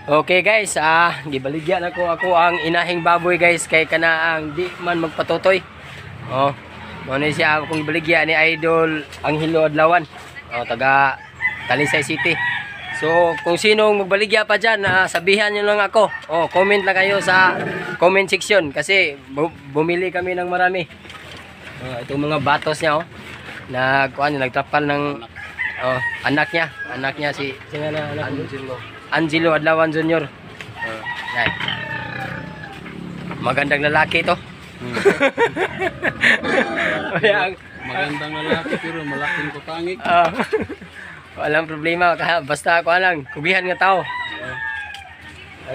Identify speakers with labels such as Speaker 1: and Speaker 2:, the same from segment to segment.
Speaker 1: Okay guys, gibaligyan ako ang inahing baboy guys kay kanaang di man magpatutoy. Oh, mo ni siya akong gibaligyan ni Idol Anghelo Adlawan. Oh, taga Talisay City. So, kung sinong magbaligya pa dyan, sabihan nyo lang ako. Oh, comment lang kayo sa comment section kasi bumili kami ng marami. Oh, itong mga batos niya oh. Nagtrapal ng anak niya si Angelo Adlawan Jr. Yan. Magandang lalaki to.
Speaker 2: Magandang lalaki pero malaking kupangit.
Speaker 1: Walang problema basta ako lang kubihan nga tao.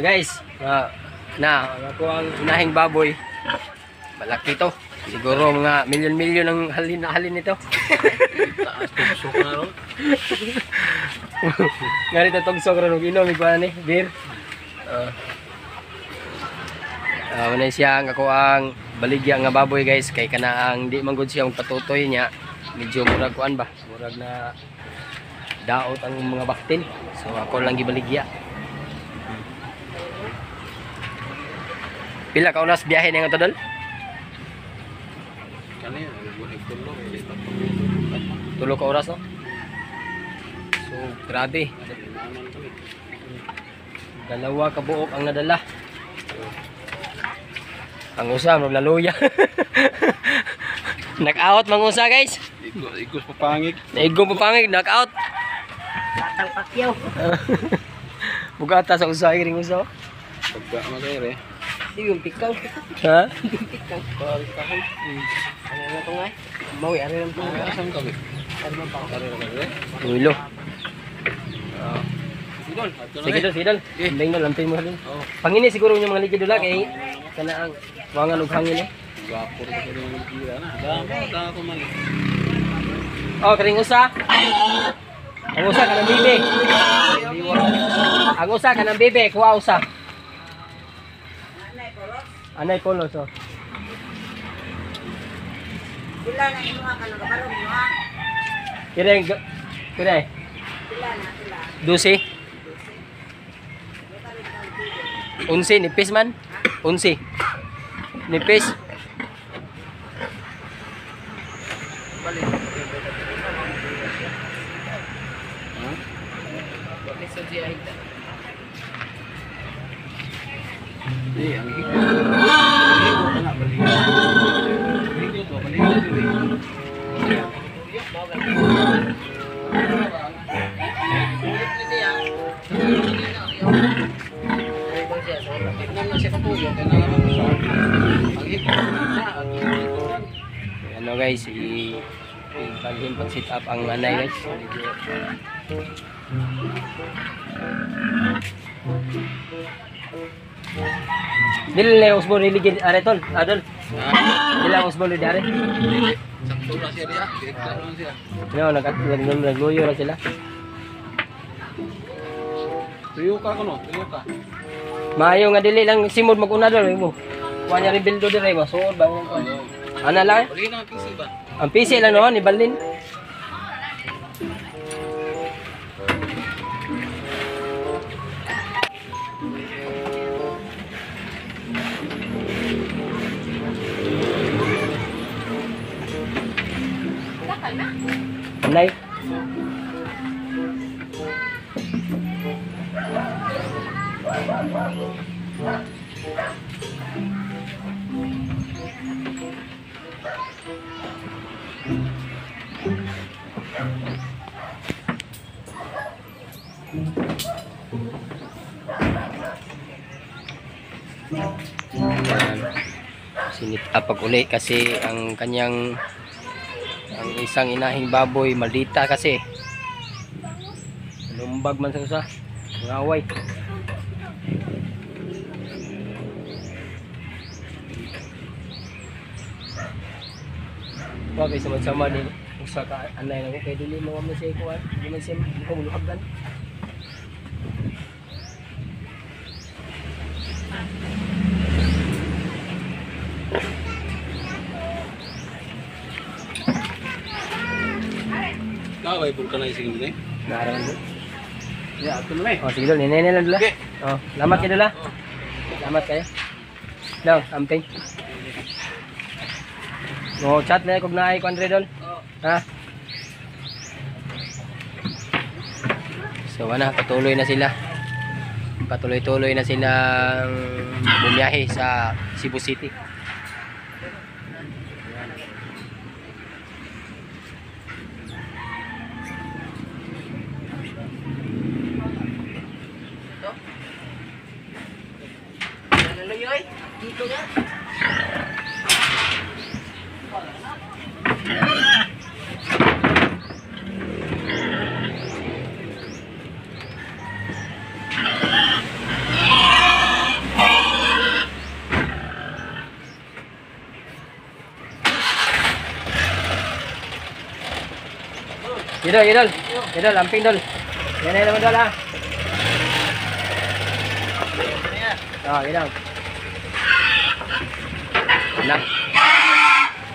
Speaker 1: Guys, ako ang inahing baboy. Malaki to. Siguro mga milyon-milyon ang halin nito.
Speaker 2: Taas tugsok na ron.
Speaker 1: Ngarito tugsok ron inom iguana ni beer. Wala siya ako ang baligya nga baboy guys kay kanaang di man gud siya patutoy niya. Medyo murag kuan ba? Murag na daot ang mga baktin. So ako lang gibaligya. Pila ka oras biyahe nga to dol? Tulo ka oras no? So grabe. Dalawa ka buok ang nadala. Ang usa maglaluya. Knock-out mangusa guys.
Speaker 2: Igos papangit.
Speaker 1: Naigong papangit, knock-out.
Speaker 3: Batang pakyaw.
Speaker 1: Bugata sa usa ring usa.
Speaker 2: Pagka magayre.
Speaker 3: Yung pikaw.
Speaker 1: Ha?
Speaker 3: Yung pikaw. Kahon. Ano na ito nga? Mawi, ano lang ito nga?
Speaker 2: Asam kami.
Speaker 3: Ano man pa?
Speaker 2: Ari ra kami.
Speaker 1: Ulo.
Speaker 2: Sidol.
Speaker 1: Sige dol, sige dol. Imbing dol, lampin mo dol.
Speaker 2: Oh,
Speaker 1: Pangini siguro yung mga ligid dula kay kana ang wangan ug hangin eh.
Speaker 2: gwapo rin ko rin tira na. Dama ko mali.
Speaker 1: Oh, karing usa. Ang usa kanang bibe. Ang usa kanang bibe, kuha usa. Anay polos oh.
Speaker 3: Pila na inuha ka ng kabarong inuha.
Speaker 1: Kire
Speaker 3: Pila na, pila.
Speaker 1: 12. 11 nipis man. 11. Nipis.
Speaker 2: Balik. Ang higit.
Speaker 1: Ano guys, i-balhin pag sit up ang anay guys. Dili na usbo niligid aretol, adol. Dili ang usbo niligid are.
Speaker 2: Sakto na siya diya. Direkta lang siya.
Speaker 1: No, nagluyo na sila.
Speaker 2: Tuyo ka kuno, tuyo ka.
Speaker 1: Maayo nga dili lang simod mag-una dol mo. Kuha niya rin bildo dire mo. Suod ba mo? Ana lang?
Speaker 2: Bali na ang PC ba?
Speaker 1: Ang PC lang no, ni Balin. Anay. Sinit up pag uli kasi ang kanyang isang inahing baboy maldita kasi lumbag man sa usa ngaway. Wag sama-sama din usa ka anay na kay dili mo man siya kuan di man siya kumuluhabdan.
Speaker 2: Kaway vulcanizing din eh.
Speaker 1: Naran mo.
Speaker 2: Ya, ito na eh.
Speaker 1: Oh, sige dol, ninay lang dula.
Speaker 2: Okay.
Speaker 1: Oh, salamat kayo dula. Salamat kayo. Daw, amping. No, chat na kog naay ko Andre dol. Ha? So, wala, patuloy na sila. Patuloy-tuloy na silang bumiyahe sa Cebu City.
Speaker 3: Dito na.
Speaker 1: Idol, idol. Idol, amping dol. Yan na naman dol ha. Oh, idol. Wala.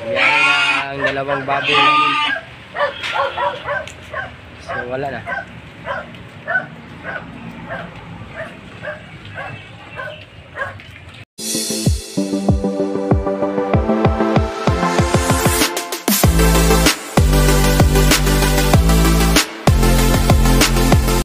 Speaker 1: Nangyari na ang dalawang baboy namin. So, wala na.